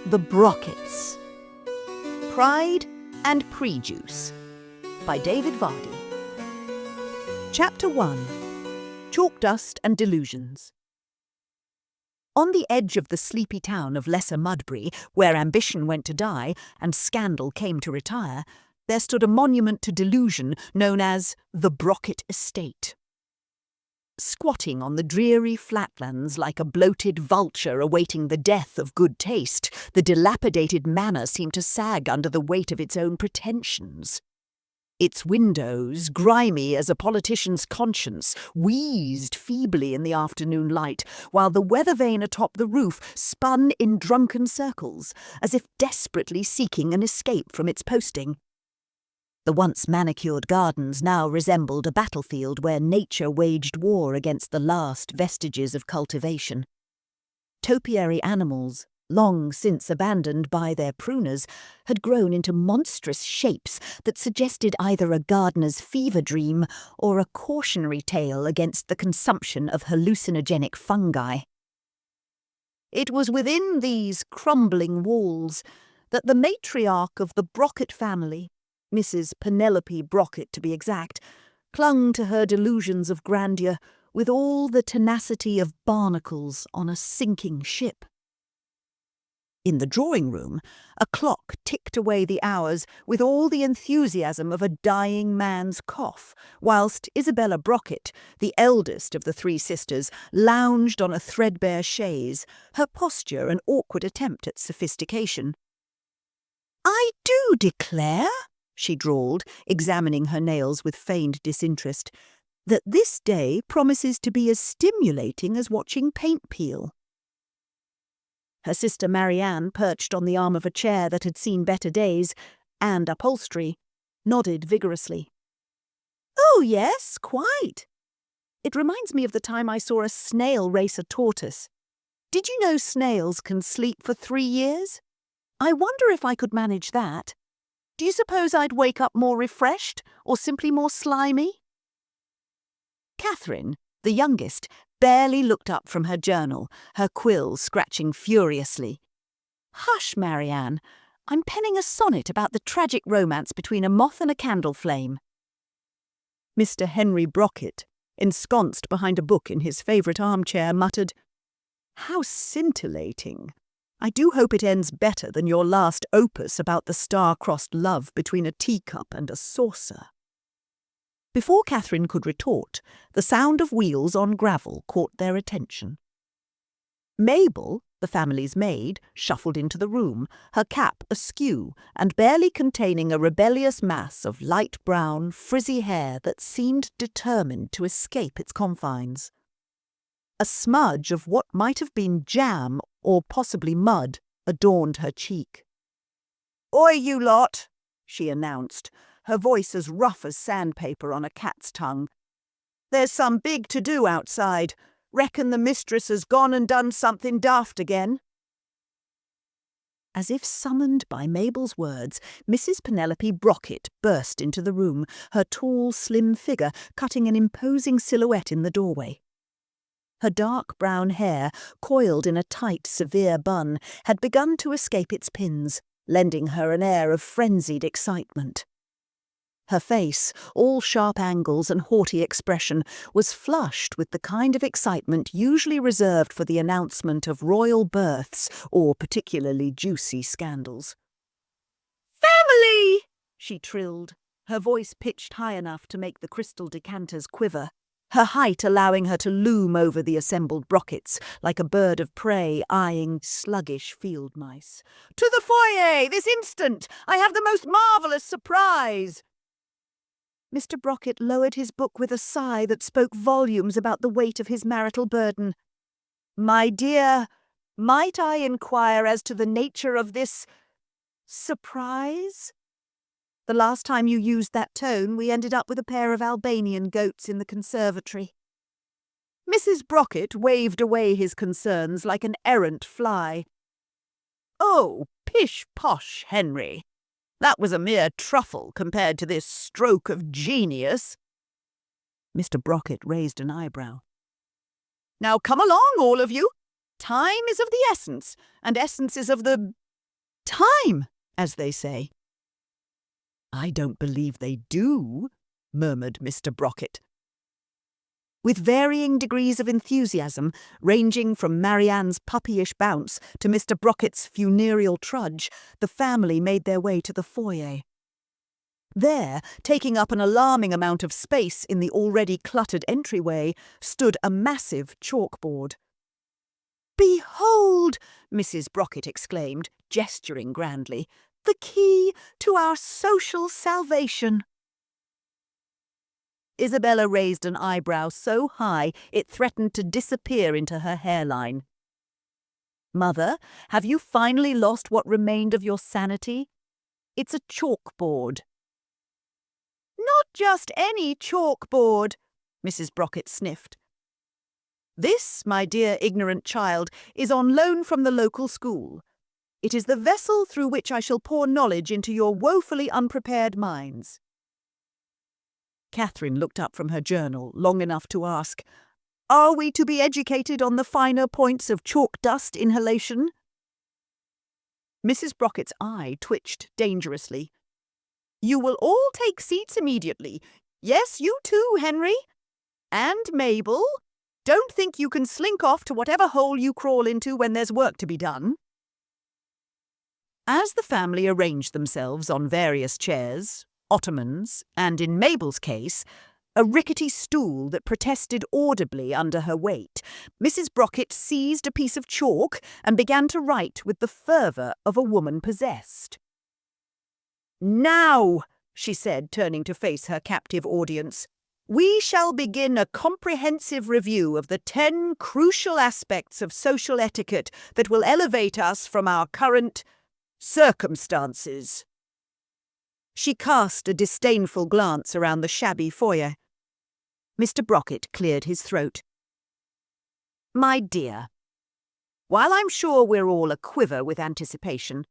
The Brockets. Pride and Prejuice by David Vardy. Chapter 1. Chalk Dust and Delusions. On the edge of the sleepy town of Lesser Mudbury, where ambition went to die and scandal came to retire, there stood a monument to delusion known as the Brocket Estate. Squatting on the dreary flatlands like a bloated vulture awaiting the death of good taste, the dilapidated manor seemed to sag under the weight of its own pretensions. Its windows, grimy as a politician's conscience, wheezed feebly in the afternoon light, while the weather vane atop the roof spun in drunken circles, as if desperately seeking an escape from its posting. The once manicured gardens now resembled a battlefield where nature waged war against the last vestiges of cultivation. Topiary animals, long since abandoned by their pruners, had grown into monstrous shapes that suggested either a gardener's fever dream or a cautionary tale against the consumption of hallucinogenic fungi. It was within these crumbling walls that the matriarch of the Brocket family, Mrs Penelope Brocket to be exact, clung to her delusions of grandeur with all the tenacity of barnacles on a sinking ship. In the drawing-room, a clock ticked away the hours with all the enthusiasm of a dying man's cough, whilst Isabella Brocket, the eldest of the three sisters, lounged on a threadbare chaise, her posture an awkward attempt at sophistication. "I do declare," she drawled, examining her nails with feigned disinterest, "that this day promises to be as stimulating as watching paint peel." Her sister Marianne, perched on the arm of a chair that had seen better days, and upholstery, nodded vigorously. "Oh yes, quite. It reminds me of the time I saw a snail race a tortoise. Did you know snails can sleep for 3 years? I wonder if I could manage that. Do you suppose I'd wake up more refreshed, or simply more slimy?" Catherine, the youngest, barely looked up from her journal, her quill scratching furiously. "Hush, Marianne. I'm penning a sonnet about the tragic romance between a moth and a candle flame." Mr Henry Brocket, ensconced behind a book in his favourite armchair, muttered, "How scintillating. I do hope it ends better than your last opus about the star-crossed love between a teacup and a saucer." Before Catherine could retort, the sound of wheels on gravel caught their attention. Mabel, the family's maid, shuffled into the room, her cap askew and barely containing a rebellious mass of light brown, frizzy hair that seemed determined to escape its confines. A smudge of what might have been jam or possibly mud adorned her cheek. "Oi, you lot," she announced, her voice as rough as sandpaper on a cat's tongue. "There's some big to-do outside. Reckon the mistress has gone and done something daft again." As if summoned by Mabel's words, Mrs Penelope Brocket burst into the room, her tall, slim figure cutting an imposing silhouette in the doorway. Her dark brown hair, coiled in a tight, severe bun, had begun to escape its pins, lending her an air of frenzied excitement. Her face, all sharp angles and haughty expression, was flushed with the kind of excitement usually reserved for the announcement of royal births or particularly juicy scandals. "Family!" she trilled, her voice pitched high enough to make the crystal decanters quiver, her height allowing her to loom over the assembled Brockets like a bird of prey eyeing sluggish field mice. "To the foyer, this instant! I have the most marvellous surprise!" Mr Brocket lowered his book with a sigh that spoke volumes about the weight of his marital burden. "My dear, might I inquire as to the nature of this surprise? The last time you used that tone, we ended up with a pair of Albanian goats in the conservatory." Mrs Brocket waved away his concerns like an errant fly. "Oh, pish-posh, Henry. That was a mere truffle compared to this stroke of genius." Mr Brocket raised an eyebrow. "Now come along, all of you. Time is of the essence, and essence is of the time, as they say." "I don't believe they do," murmured Mr. Brocket. With varying degrees of enthusiasm, ranging from Marianne's puppyish bounce to Mr. Brocket's funereal trudge, the family made their way to the foyer. There, taking up an alarming amount of space in the already cluttered entryway, stood a massive chalkboard. "Behold," Mrs. Brocket exclaimed, gesturing grandly, "the key to our social salvation." Isabella raised an eyebrow so high it threatened to disappear into her hairline. "Mother, have you finally lost what remained of your sanity? It's a chalkboard." "Not just any chalkboard," Mrs. Brocket sniffed. "This, my dear ignorant child, is on loan from the local school. It is the vessel through which I shall pour knowledge into your woefully unprepared minds." Catherine looked up from her journal long enough to ask, "Are we to be educated on the finer points of chalk dust inhalation?" Mrs. Brocket's eye twitched dangerously. "You will all take seats immediately. Yes, you too, Henry. And Mabel. Don't think you can slink off to whatever hole you crawl into when there's work to be done." As the family arranged themselves on various chairs, ottomans, and in Mabel's case, a rickety stool that protested audibly under her weight, Mrs. Brocket seized a piece of chalk and began to write with the fervour of a woman possessed. "Now," she said, turning to face her captive audience, "we shall begin a comprehensive review of the 10 crucial aspects of social etiquette that will elevate us from our current circumstances." She cast a disdainful glance around the shabby foyer. Mr. Brocket cleared his throat. "My dear, while I'm sure we're all aquiver with anticipation,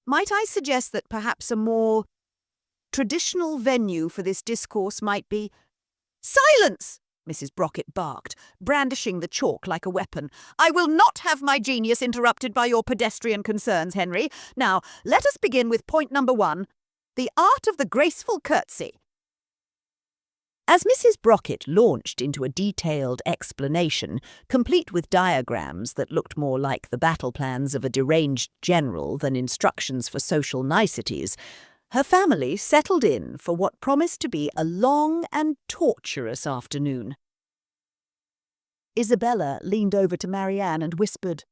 might I suggest that perhaps a more traditional venue for this discourse might be—" "Silence!" Mrs. Brocket barked, brandishing the chalk like a weapon. "I will not have my genius interrupted by your pedestrian concerns, Henry. Now, let us begin with point number 1, the art of the graceful curtsy." As Mrs. Brocket launched into a detailed explanation, complete with diagrams that looked more like the battle plans of a deranged general than instructions for social niceties, her family settled in for what promised to be a long and torturous afternoon. Isabella leaned over to Marianne and whispered,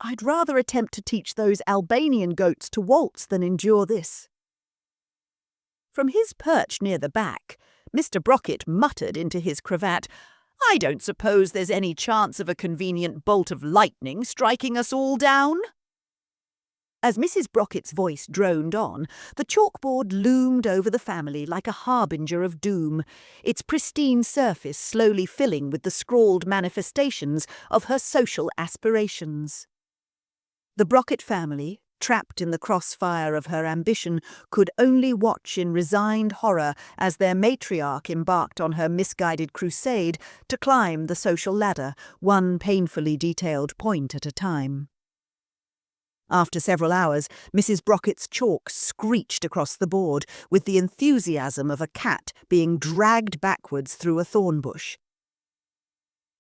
"I'd rather attempt to teach those Albanian goats to waltz than endure this." From his perch near the back, Mr. Brocket muttered into his cravat, "I don't suppose there's any chance of a convenient bolt of lightning striking us all down?" As Mrs. Brocket's voice droned on, the chalkboard loomed over the family like a harbinger of doom, its pristine surface slowly filling with the scrawled manifestations of her social aspirations. The Brocket family, trapped in the crossfire of her ambition, could only watch in resigned horror as their matriarch embarked on her misguided crusade to climb the social ladder, one painfully detailed point at a time. After several hours, Mrs. Brocket's chalk screeched across the board with the enthusiasm of a cat being dragged backwards through a thorn bush.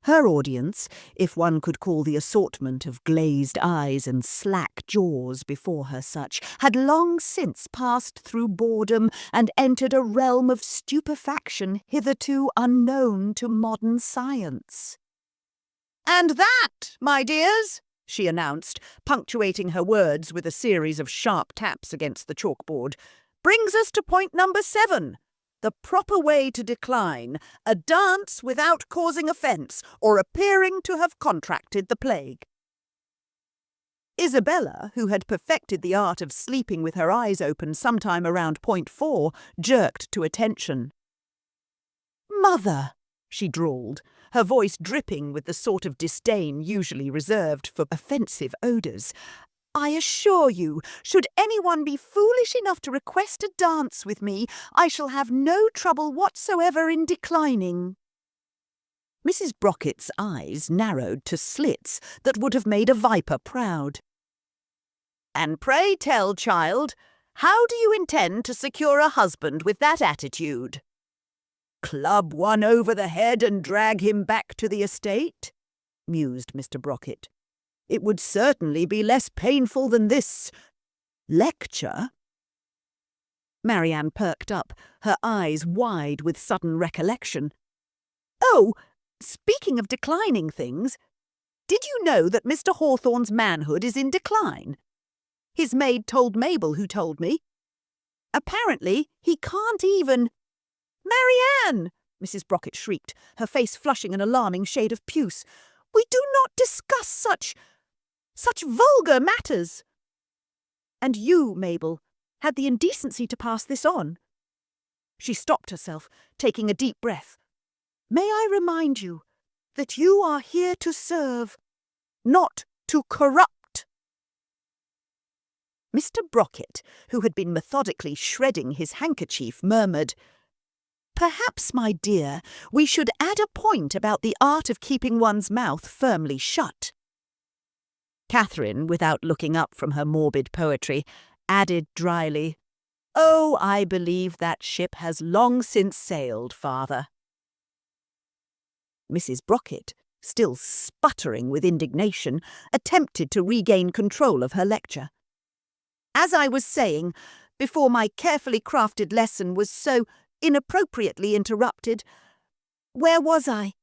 Her audience, if one could call the assortment of glazed eyes and slack jaws before her such, had long since passed through boredom and entered a realm of stupefaction hitherto unknown to modern science. "And that, my dears," she announced, punctuating her words with a series of sharp taps against the chalkboard, "brings us to point number 7. The proper way to decline, a dance without causing offence or appearing to have contracted the plague." Isabella, who had perfected the art of sleeping with her eyes open sometime around point 4, jerked to attention. "Mother," she drawled, her voice dripping with the sort of disdain usually reserved for offensive odours, "I assure you, should anyone be foolish enough to request a dance with me, I shall have no trouble whatsoever in declining." Mrs. Brocket's eyes narrowed to slits that would have made a viper proud. And pray tell, child, how do you intend to secure a husband with that attitude? Club one over the head and drag him back to the estate? Mused Mr. Brocket. It would certainly be less painful than this lecture. Marianne perked up, her eyes wide with sudden recollection. Oh, speaking of declining things, did you know that Mr. Hawthorne's manhood is in decline? His maid told Mabel, who told me. Apparently, he can't even— Marianne! Mrs. Brocket shrieked, her face flushing an alarming shade of puce. We do not discuss such vulgar matters. And you, Mabel, had the indecency to pass this on. She stopped herself, taking a deep breath. May I remind you that you are here to serve, not to corrupt. Mr. Brocket, who had been methodically shredding his handkerchief, murmured, Perhaps, my dear, we should add a point about the art of keeping one's mouth firmly shut. Catherine, without looking up from her morbid poetry, added dryly, Oh, I believe that ship has long since sailed, father. Mrs. Brocket, still sputtering with indignation, attempted to regain control of her lecture. As I was saying, before my carefully crafted lesson was so inappropriately interrupted. Where was I?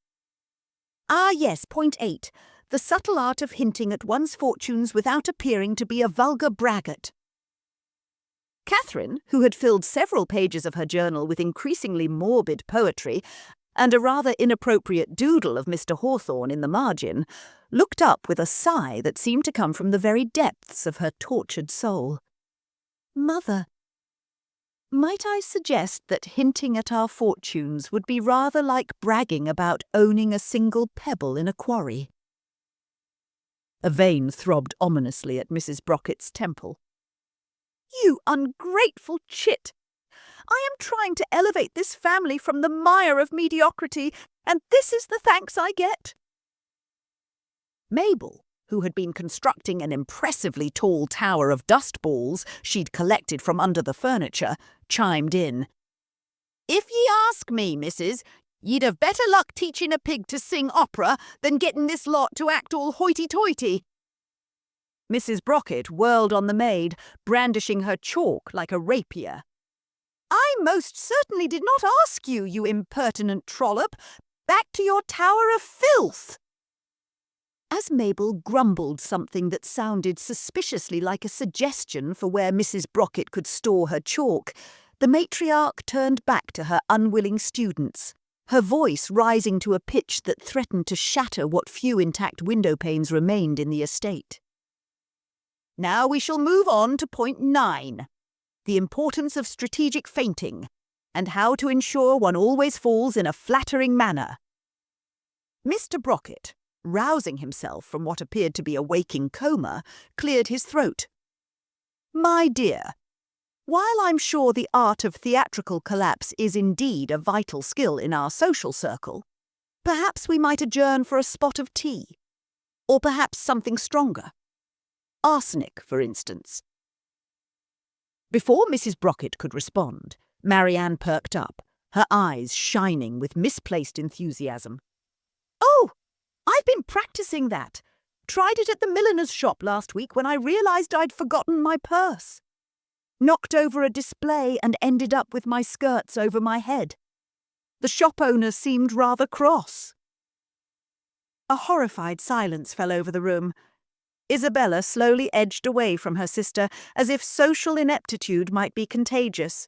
Ah, yes, point 8. The subtle art of hinting at one's fortunes without appearing to be a vulgar braggart. Catherine, who had filled several pages of her journal with increasingly morbid poetry and a rather inappropriate doodle of Mr. Hawthorne in the margin, looked up with a sigh that seemed to come from the very depths of her tortured soul. Mother, might I suggest that hinting at our fortunes would be rather like bragging about owning a single pebble in a quarry? A vein throbbed ominously at Mrs. Brocket's temple. You ungrateful chit! I am trying to elevate this family from the mire of mediocrity, and this is the thanks I get. Mabel, who had been constructing an impressively tall tower of dust balls she'd collected from under the furniture, chimed in. If ye ask me, missus, ye'd have better luck teaching a pig to sing opera than getting this lot to act all hoity-toity. Mrs. Brocket whirled on the maid, brandishing her chalk like a rapier. I most certainly did not ask you, you impertinent trollop. Back to your tower of filth! As Mabel grumbled something that sounded suspiciously like a suggestion for where Mrs. Brocket could store her chalk, the matriarch turned back to her unwilling students, her voice rising to a pitch that threatened to shatter what few intact window panes remained in the estate. Now we shall move on to point 9, the importance of strategic feinting, and how to ensure one always falls in a flattering manner. Mr. Brocket, rousing himself from what appeared to be a waking coma, cleared his throat. My dear, while I'm sure the art of theatrical collapse is indeed a vital skill in our social circle, perhaps we might adjourn for a spot of tea. Or perhaps something stronger. Arsenic, for instance. Before Mrs. Brocket could respond, Marianne perked up, her eyes shining with misplaced enthusiasm. Oh! I've been practicing that. Tried it at the milliner's shop last week when I realised I'd forgotten my purse. Knocked over a display and ended up with my skirts over my head. The shop owner seemed rather cross. A horrified silence fell over the room. Isabella slowly edged away from her sister as if social ineptitude might be contagious.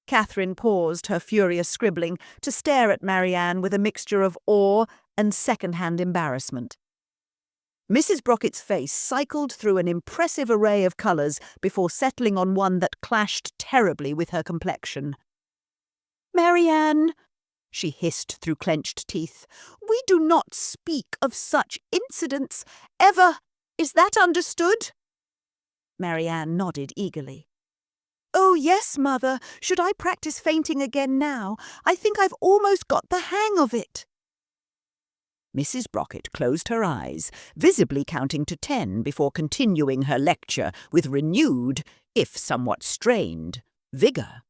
Catherine paused her furious scribbling to stare at Marianne with a mixture of awe and second-hand embarrassment. Mrs. Brocket's face cycled through an impressive array of colours before settling on one that clashed terribly with her complexion. Marianne, she hissed through clenched teeth, we do not speak of such incidents ever. Is that understood? Marianne nodded eagerly. Oh, yes, Mother. Should I practice fainting again now? I think I've almost got the hang of it. Mrs. Brocket closed her eyes, visibly counting to 10 before continuing her lecture with renewed, if somewhat strained, vigour.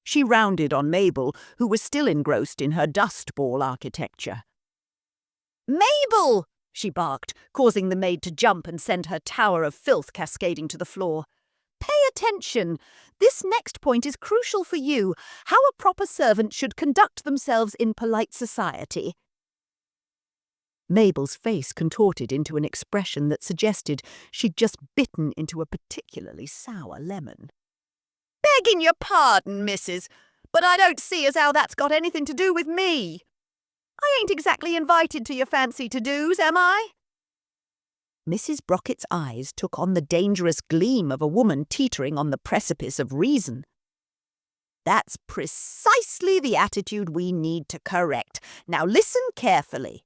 She rounded on Mabel, who was still engrossed in her dust ball architecture. "Mabel!" she barked, causing the maid to jump and send her tower of filth cascading to the floor. "Pay attention. This next point is crucial for you, how a proper servant should conduct themselves in polite society." Mabel's face contorted into an expression that suggested she'd just bitten into a particularly sour lemon. "Begging your pardon, missus, but I don't see as how that's got anything to do with me. I ain't exactly invited to your fancy to-dos, am I?" Mrs. Brocket's eyes took on the dangerous gleam of a woman teetering on the precipice of reason. "That's precisely the attitude we need to correct. Now listen carefully.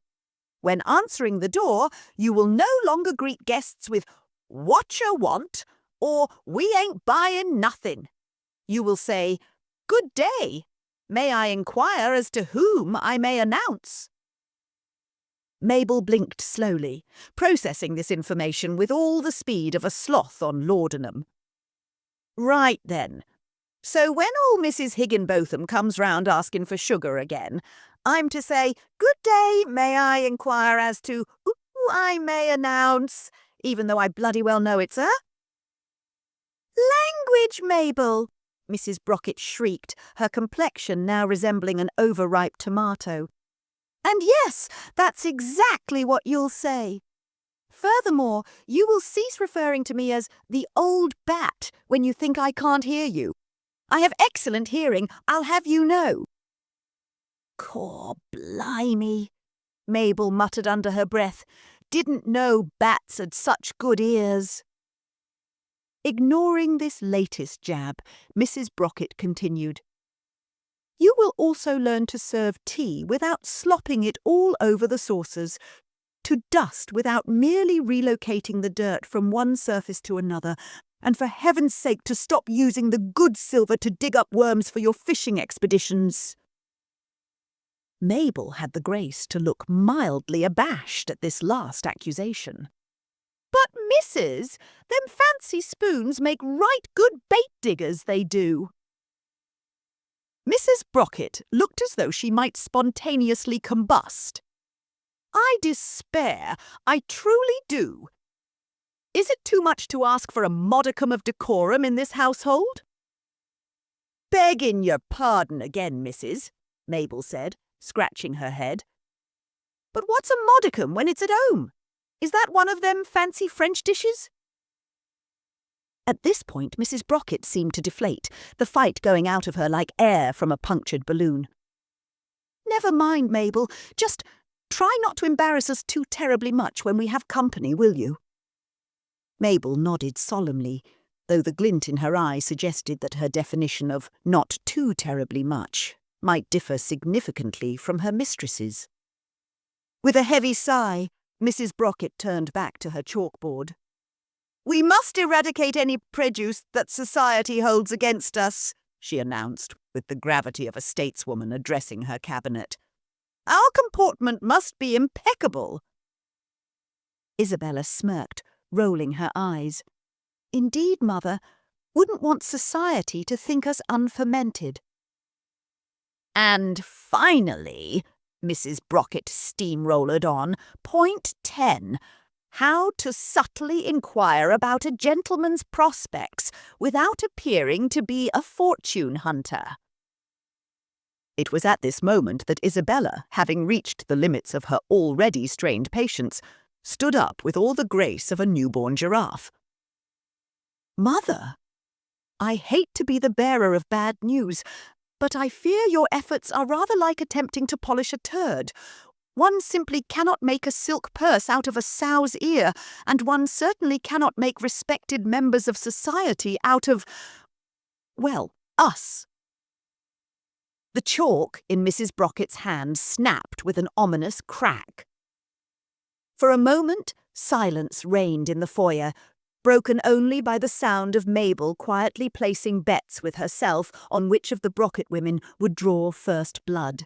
When answering the door, you will no longer greet guests with 'Whatcha want?' or 'We ain't buying nothing.' You will say, 'Good day. May I inquire as to whom I may announce?'" Mabel blinked slowly, processing this information with all the speed of a sloth on laudanum. "Right then. So when old Mrs. Higginbotham comes round asking for sugar again, I'm to say, 'Good day, may I inquire as to who I may announce,' even though I bloody well know it's her?" "Language, Mabel!" Mrs. Brocket shrieked, her complexion now resembling an overripe tomato. "And yes, that's exactly what you'll say. Furthermore, you will cease referring to me as the old bat when you think I can't hear you. I have excellent hearing, I'll have you know." "Cor blimey," Mabel muttered under her breath. "Didn't know bats had such good ears." Ignoring this latest jab, Mrs. Brocket continued, "You will also learn to serve tea without slopping it all over the saucers, to dust without merely relocating the dirt from one surface to another, and for heaven's sake to stop using the good silver to dig up worms for your fishing expeditions." Mabel had the grace to look mildly abashed at this last accusation. "But, missus, them fancy spoons make right good bait diggers, they do." Mrs. Brocket looked as though she might spontaneously combust. "I despair, I truly do. Is it too much to ask for a modicum of decorum in this household?" "Begging your pardon again, missus," Mabel said, scratching her head. "But what's a modicum when it's at home? Is that one of them fancy French dishes?" At this point, Mrs. Brocket seemed to deflate, the fight going out of her like air from a punctured balloon. "Never mind, Mabel. Just try not to embarrass us too terribly much when we have company, will you?" Mabel nodded solemnly, though the glint in her eye suggested that her definition of "not too terribly much" might differ significantly from her mistress's. With a heavy sigh, Mrs. Brocket turned back to her chalkboard. "We must eradicate any prejudice that society holds against us," she announced, with the gravity of a stateswoman addressing her cabinet. "Our comportment must be impeccable." Isabella smirked, rolling her eyes. "Indeed, Mother, wouldn't want society to think us unfermented." "And finally," Mrs. Brocket steamrollered on, "point 10. How to subtly inquire about a gentleman's prospects without appearing to be a fortune hunter." It was at this moment that Isabella, having reached the limits of her already strained patience, stood up with all the grace of a newborn giraffe. "Mother, I hate to be the bearer of bad news, but I fear your efforts are rather like attempting to polish a turd. One simply cannot make a silk purse out of a sow's ear, and one certainly cannot make respected members of society out of, well, us." The chalk in Mrs. Brocket's hand snapped with an ominous crack. For a moment, silence reigned in the foyer, broken only by the sound of Mabel quietly placing bets with herself on which of the Brocket women would draw first blood.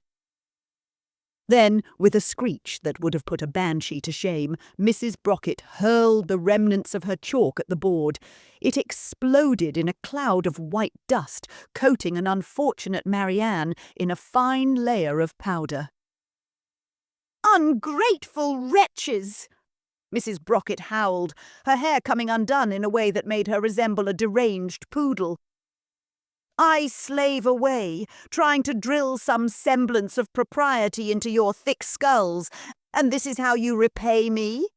Then, with a screech that would have put a banshee to shame, Mrs Brocket hurled the remnants of her chalk at the board. It exploded in a cloud of white dust, coating an unfortunate Marianne in a fine layer of powder. "Ungrateful wretches!" Mrs Brocket howled, her hair coming undone in a way that made her resemble a deranged poodle. "I slave away, trying to drill some semblance of propriety into your thick skulls, and this is how you repay me?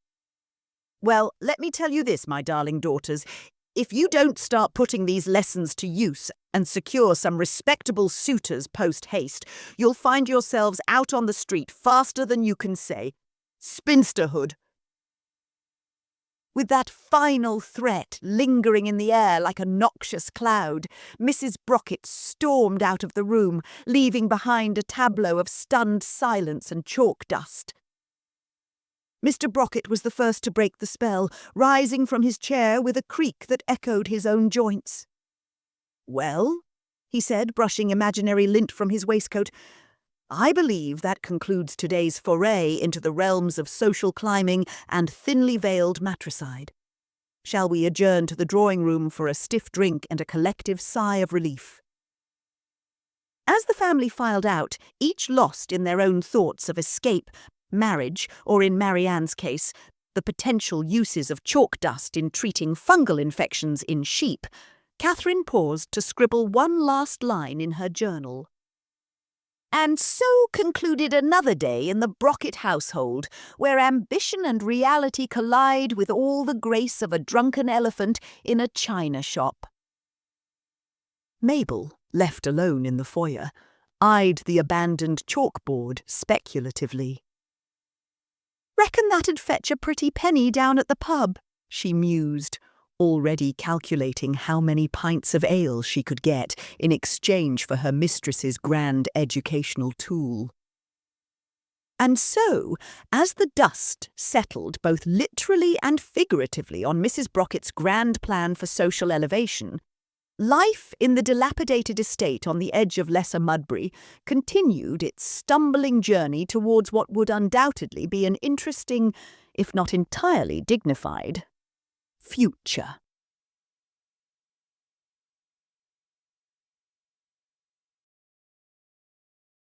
Well, let me tell you this, my darling daughters. If you don't start putting these lessons to use and secure some respectable suitors post-haste, you'll find yourselves out on the street faster than you can say. Spinsterhood." With that final threat lingering in the air like a noxious cloud, Mrs Brocket stormed out of the room, leaving behind a tableau of stunned silence and chalk dust. Mr Brocket was the first to break the spell, rising from his chair with a creak that echoed his own joints. "Well," he said, brushing imaginary lint from his waistcoat, "I believe that concludes today's foray into the realms of social climbing and thinly veiled matricide. Shall we adjourn to the drawing-room for a stiff drink and a collective sigh of relief?" As the family filed out, each lost in their own thoughts of escape, marriage, or in Marianne's case, the potential uses of chalk dust in treating fungal infections in sheep, Catherine paused to scribble one last line in her journal. "And so concluded another day in the Brocket household, where ambition and reality collide with all the grace of a drunken elephant in a china shop." Mabel, left alone in the foyer, eyed the abandoned chalkboard speculatively. "Reckon that'd fetch a pretty penny down at the pub," she mused, already calculating how many pints of ale she could get in exchange for her mistress's grand educational tool. And so, as the dust settled both literally and figuratively on Mrs Brocket's grand plan for social elevation, life in the dilapidated estate on the edge of Lesser Mudbury continued its stumbling journey towards what would undoubtedly be an interesting, if not entirely dignified, future.